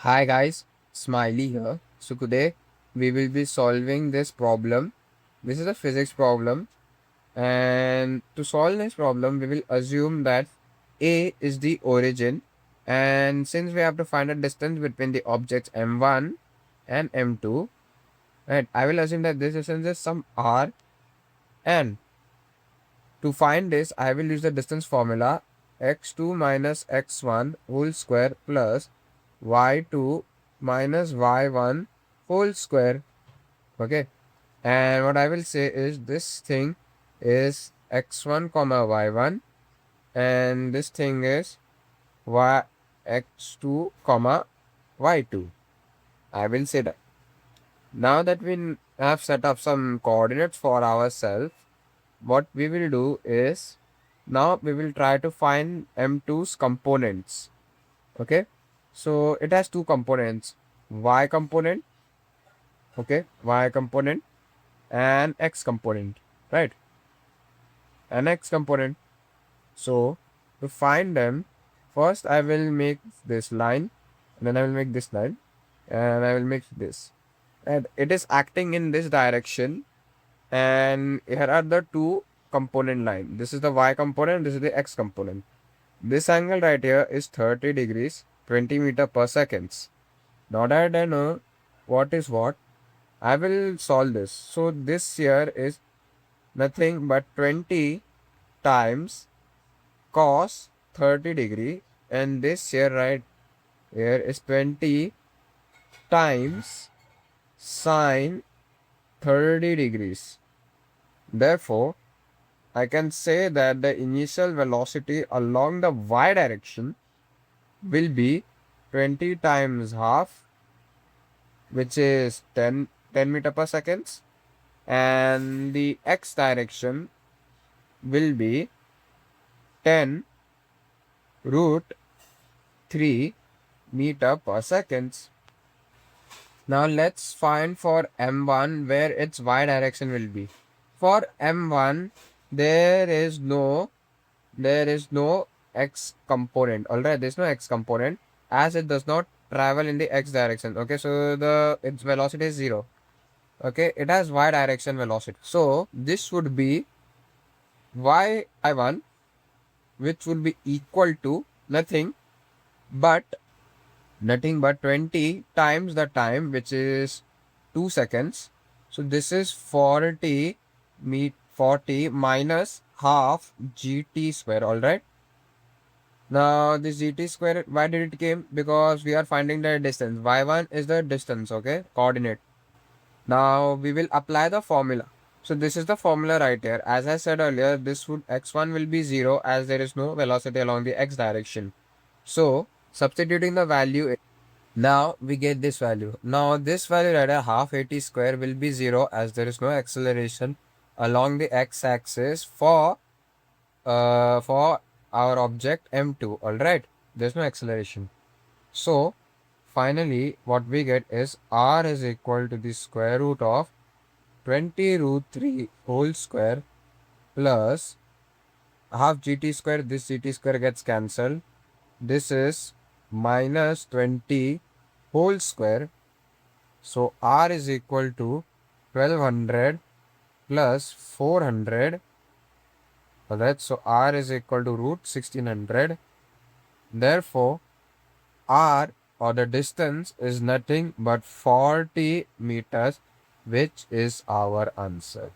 Hi guys, Smiley here. So today we will be solving this problem. This is a physics problem, and to solve this problem we will assume that A is the origin, and since we have to find a distance between the objects m1 and m2, right, I will assume that this distance is some r, and to find this I will use the distance formula x2 minus x1 whole square plus y2 minus y1 whole square. Okay, and what I will say is this thing is x1 comma y1, and this thing is y x2 comma y2. I will say that. Now that we have set up some coordinates for ourselves, what we will do is now we will try to find m2's components. Okay, so it has two components, y component, okay, y component and x component, right, and x component. So to find them, first I will make this line, and then I will make this line, and I will make this, and it is acting in this direction, and here are the two component line. This is the y component, this is the x component. This angle right here is 30 degrees 20 meter per seconds. Now that I know what is what, I will solve this. So this here is nothing but 20 times cos 30 degree, and this here right here is 20 times sine 30 degrees. Therefore, I can say that the initial velocity along the y direction will be 20 times half, which is 10 meter per seconds, and the x direction will be 10 root 3 meter per seconds. Now let's find for m1 where its y direction will be. For m1 there is no x component. Alright, there's no x component as it does not travel in the x direction. Okay, so its velocity is 0. Okay, it has y direction velocity. So this would be y1, which would be equal to but nothing but 20 times the time, which is 2 seconds. So this is 40 minus half gt square. All right, now this gt square, why did it came? Because we are finding the distance. Y1 is the distance, okay, coordinate. Now we will apply the formula. So this is the formula right here. As I said earlier, this would x1 will be 0 as there is no velocity along the x direction. So substituting the value, now we get this value. Now this value right here, half 80 square, will be 0 as there is no acceleration along the x-axis for our object m2. All right, there's no acceleration. So finally what we get is r is equal to the square root of 20 root 3 whole square plus half gt square. This gt square gets cancelled. This is minus 20 whole square. So r is equal to 1200 plus 400. Alright, so r is equal to root 1600. Therefore, r, or the distance, is nothing but 40 meters, which is our answer.